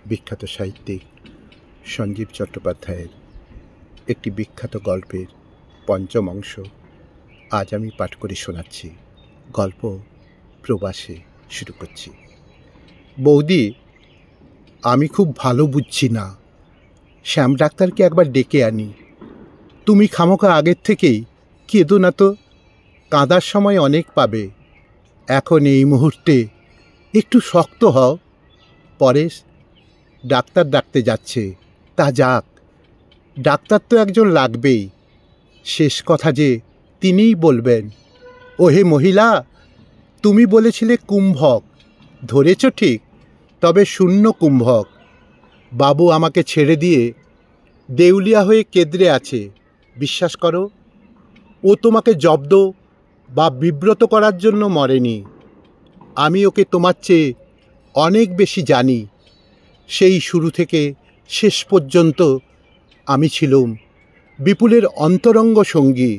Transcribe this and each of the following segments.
বিখ্যাত সাহিত্যিক সঞ্জীব চট্টোপাধ্যায়ের একটি বিখ্যাত গল্পের পঞ্চম অংশ আজ আমি পাঠ করে শোনাচ্ছি। গল্প প্রবাসে শুরু করছি। বৌদি, আমি খুব ভালো বুঝছি না, শ্যাম ডাক্তারকে একবার ডেকে আনি। তুমি খামোখা আগের থেকেই কেঁদো না তো, কাঁদার সময় অনেক পাবে। এখন এই মুহূর্তে একটু শক্ত হও। পরেশ ডাক্তার ডাকতে যাচ্ছে, তা যাক, ডাক্তার তো একজন লাগবেই। শেষ কথা যে তিনিই বলবেন। ওহে মহিলা, তুমি বলেছিলে কুম্ভক, ধরেছ ঠিক, তবে শূন্য কুম্ভক। বাবু আমাকে ছেড়ে দিয়ে দেউলিয়া হয়ে কেঁদরে আছে, বিশ্বাস করো। ও তোমাকে জব্দ বা বিব্রত করার জন্য মরেনি। আমি ওকে তোমার চেয়ে অনেক বেশি জানি। সেই শুরু থেকে শেষ পর্যন্ত আমি ছিলুম বিপুলের অন্তরঙ্গ সঙ্গী।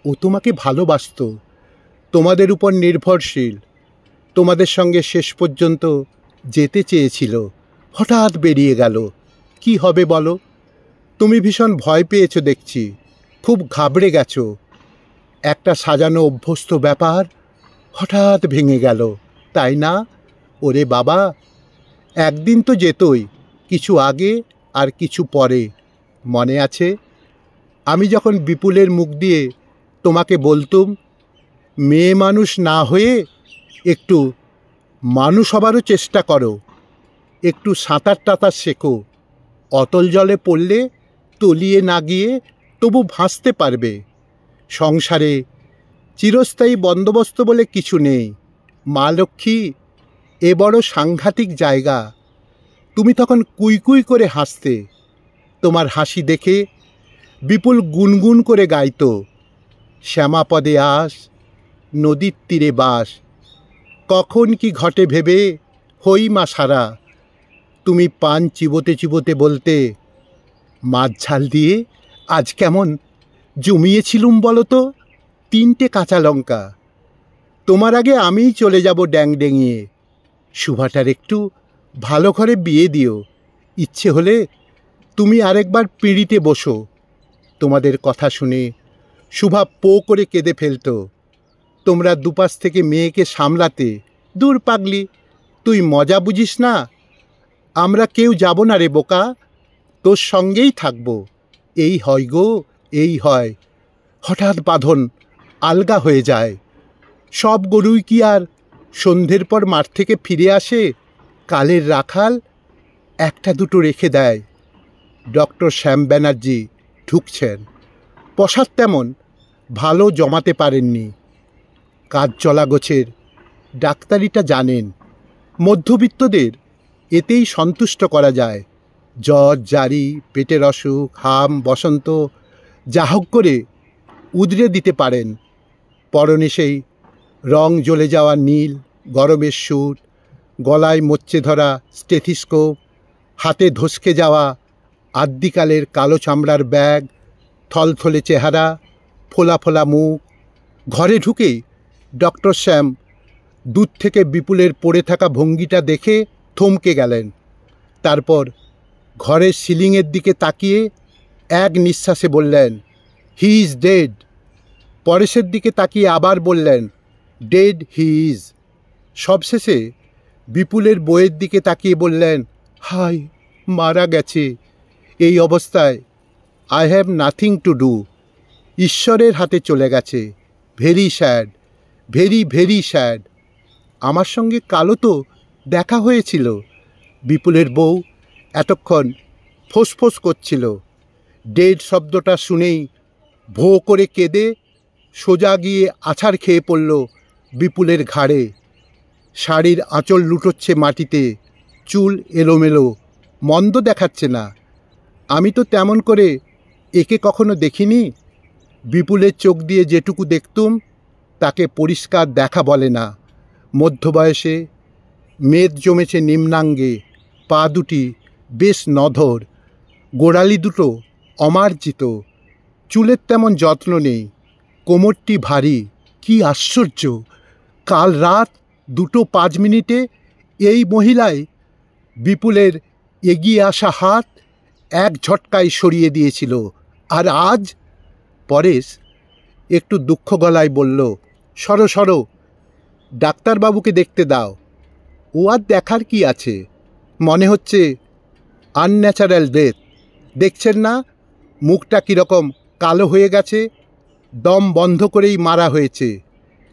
ও তোমাকে ভালোবাসত, তোমাদের উপর নির্ভরশীল, তোমাদের সঙ্গে শেষ পর্যন্ত যেতে চেয়েছিল। হঠাৎ বেরিয়ে গেল। কি হবে বলো? তুমি ভীষণ ভয় পেয়েছো দেখছি, খুব ঘাবড়ে গেছো। একটা সাজানো অভ্যস্ত ব্যাপার হঠাৎ ভেঙে গেল, তাই না? ওরে বাবা, একদিন তো যেতই, কিছু আগে আর কিছু পরে। মনে আছে আমি যখন বিপুলের মুখ দিয়ে তোমাকে বলতুম, মেয়ে মানুষ না হয়ে একটু মানুষ হবারও চেষ্টা করো, একটু সাঁতার টাতার শেখো। অতল জলে পড়লে তলিয়ে না গিয়ে তবু ভাসতে পারবে। সংসারে চিরস্থায়ী বন্দোবস্ত বলে কিছু নেই। মা লক্ষ্মী, এ বড় সাংঘাতিক জায়গা। তুমি তখন কুই করে হাসতে। তোমার হাসি দেখে বিপুল গুনগুন করে গাইত, শ্যামাপদে আস, নদীর তীরে বাস, কখন কি ঘটে ভেবে হই মা সারা। তুমি পান চিবোতে চিবোতে বলতে, মাছ ঝাল দিয়ে আজ কেমন জমিয়েছিলুম বলো তো, 3টে কাঁচা লঙ্কা। তোমার আগে আমিই চলে যাব ড্যাং ডেঙিয়ে। সুভাটার একটু ভালো ঘরে বিয়ে দিও। ইচ্ছে হলে তুমি আরেকবার পিঁড়িতে বসো। তোমাদের কথা শুনে সুভা পো করে কেঁদে ফেলত। তোমরা দুপাশ থেকে মেয়েকে সামলাতে। দূর পাগলি, তুই মজা বুঝিস না। আমরা কেউ যাব না রে বোকা, তোর সঙ্গেই থাকবো। এই হয় গো, এই হয়। হঠাৎ বাঁধন আলগা হয়ে যায়। সব গরুই কি আর সন্ধ্যের পর মাঠ থেকে ফিরে আসে? কালের রাখাল একটা দুটো রেখে দেয়। ডক্টর শ্যাম ব্যানার্জি ঢুকছেন। পসার তেমন ভালো জমাতে পারেননি। কাজ চলা গোছের ডাক্তারিটা জানেন। মধ্যবিত্তদের এতেই সন্তুষ্ট করা যায়। জ্বর জারি, পেটের অসুখ, হাম বসন্ত যা হোক করে উদরে দিতে পারেন। পরনে সেই রং জ্বলে যাওয়া নীল গরমের স্যুট, গলায় মরচে ধরা স্টেথিস্কোপ, হাতে ধসকে যাওয়া আদ্যিকালের কালো চামড়ার ব্যাগ, থলথলে চেহারা, ফোলা ফোলা মুখ। ঘরে ঢুকেই ডক্টর শ্যাম দূর থেকে বিপুলের পড়ে থাকা ভঙ্গিটা দেখে থমকে গেলেন। তারপর ঘরের সিলিংয়ের দিকে তাকিয়ে এক নিঃশ্বাসে বললেন, হি ইজ ডেড। পরেশের দিকে তাকিয়ে আবার বললেন, ডেড হি ইজ। সবশেষে বিপুলের বইয়ের দিকে তাকিয়ে বললেন, হায়, মারা গেছে। এই অবস্থায় I have nothing to do. ঈশ্বরের হাতে চলে গেছে। Very sad, very very sad. আমার সঙ্গে কালো তো দেখা হয়েছিল। বিপুলের বউ এতক্ষণ ফোঁস করছিল। ডেড শব্দটা শুনেই ভো করে কেঁদে সোজা গিয়ে আছাড় খেয়ে পড়ল বিপুলের ঘাড়ে। শাড়ির আঁচল লুটোচ্ছে মাটিতে, চুল এলোমেলো, মন্দ দেখাচ্ছে না। আমি তো তেমন করে একে কখনো দেখিনি। বিপুলের চোখ দিয়ে যেটুকু দেখতুম তাকে পরিষ্কার দেখা বলে না। মধ্যবয়সে, মেদ জমেছে নিম্নাঙ্গে, পা দুটি বেশ নধর, গোড়ালি দুটো অমার্জিত, চুলের তেমন যত্ন নেই, কোমরটি ভারী। কি আশ্চর্য! কাল রাত 2:05 এই মহিলাই বিপুলের এগিয়ে আসা হাত এক ঝটকায় সরিয়ে দিয়েছিল। আর আজ? পরেশ একটু দুঃখ গলায় বলল, সরো সরো, ডাক্তারবাবুকে দেখতে দাও। ও আর দেখার কি আছে? মনে হচ্ছে আনন্যাচারাল ডেথ। দেখছেন না মুখটা কীরকম কালো হয়ে গেছে? দম বন্ধ করেই মারা হয়েছে।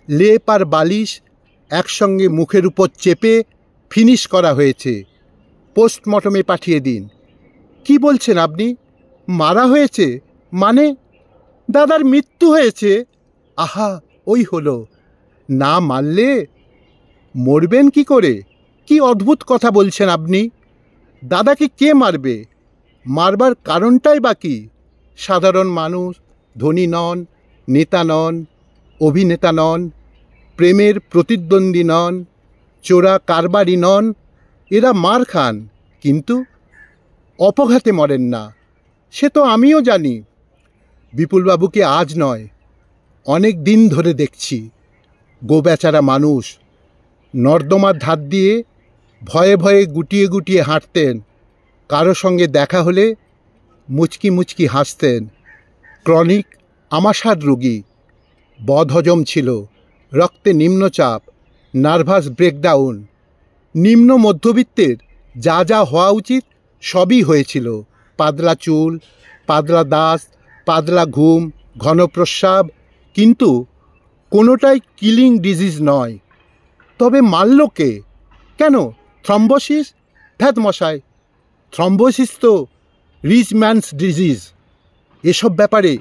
লেপ আর বালিশ একসঙ্গে মুখের উপর চেপে ফিনিশ করা হয়েছে। পোস্টমর্টমে পাঠিয়ে দিন। কি বলছেন আপনি? মারা হয়েছে মানে? দাদার মৃত্যু হয়েছে? আহা, ওই হলো। না মারলে মরবেন কি করে? কি অদ্ভুত কথা বলছেন আপনি? দাদাকে কে মারবে? মারবার কারণটাই বা কি? সাধারণ মানুষ, ধনী নন, নেতা নন, অভিনেতা নন, প্রেমের প্রতিদ্বন্দ্বী নন, চোরা কারবারি নন। এরা মার খান, কিন্তু অপঘাতে মরেন না। সে তো আমিও জানি। বিপুলবাবুকে আজ নয়, অনেক দিন ধরে দেখছি। গোবেচারা মানুষ, নর্দমার ধার দিয়ে ভয়ে ভয়ে গুটিয়ে গুটিয়ে হাঁটতেন। কারো সঙ্গে দেখা হলে মুচকি মুচকি হাসতেন। ক্রনিক আমাশার রোগী, বদহজম ছিল, রক্তে নিম্নচাপ, নার্ভাস ব্রেকডাউন। নিম্ন মধ্যবিত্তের যা যা হওয়া উচিত সবই হয়েছিল। পাতলা চুল, পাতলা দাঁত, পাতলা ঘুম, ঘন প্রস্রাব, কিন্তু কোনোটাই কিলিং ডিজিজ নয়। তবে মারল কে? কেন? থ্রম্বোসিস? ধ্যাত মশাই, থ্রম্বোসিস তো রিচ ম্যানস ডিজিজ। এসব ব্যাপারে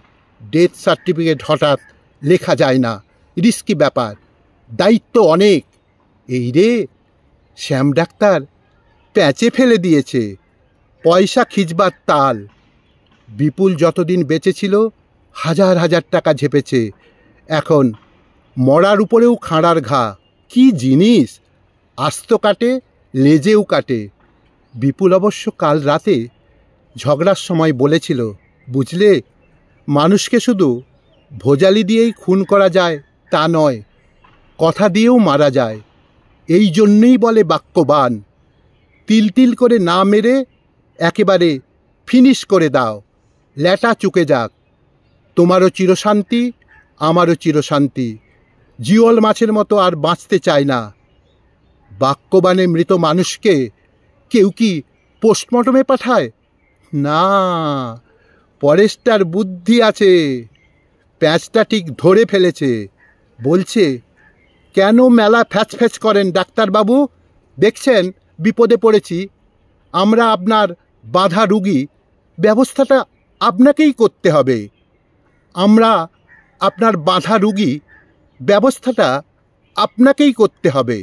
ডেথ সার্টিফিকেট হঠাৎ লেখা যায় না, রিস্কি ব্যাপার, দায়িত্ব অনেক। এই রে, শ্যাম ডাক্তার প্যাঁচে ফেলে দিয়েছে, পয়সা খিঁচবার তাল। বিপুল যতদিন বেঁচে ছিল হাজার হাজার টাকা ঝেপেছে, এখন মরার উপরেও খাঁড়ার ঘা। কি জিনিস! আস্ত কাটে, লেজেও কাটে। বিপুল অবশ্য কাল রাতে ঝগড়ার সময় বলেছিল, বুঝলে, মানুষকে শুধু ভোজালি দিয়েই খুন করা যায় তা নয়, কথা দিয়েও মারা যায়। এই জন্যেই বলে বাক্যবান, তিল তিল করে না মেরে একেবারে ফিনিশ করে দাও, ল্যাটা চুকে যাক। তোমারও চিরশান্তি, আমারও চিরশান্তি। জিওল মাছের মতো আর বাঁচতে চায় না। বাক্যবানে মৃত মানুষকে কেউ কি পোস্টমর্টমে পাঠায়? না, পরেশটার বুদ্ধি আছে, প্যাঁচটা ঠিক ধরে ফেলেছে। বলছে, কেন মেলা ফ্যাচ ফ্যাচ করেন ডাক্তারবাবু? দেখছেন বিপদে পড়েছি, আমরা আপনার বাঁধা রুগী, ব্যবস্থাটা আপনাকেই করতে হবে। আপনার বাঁধা রুগী, ব্যবস্থাটা আপনাকেই করতে হবে।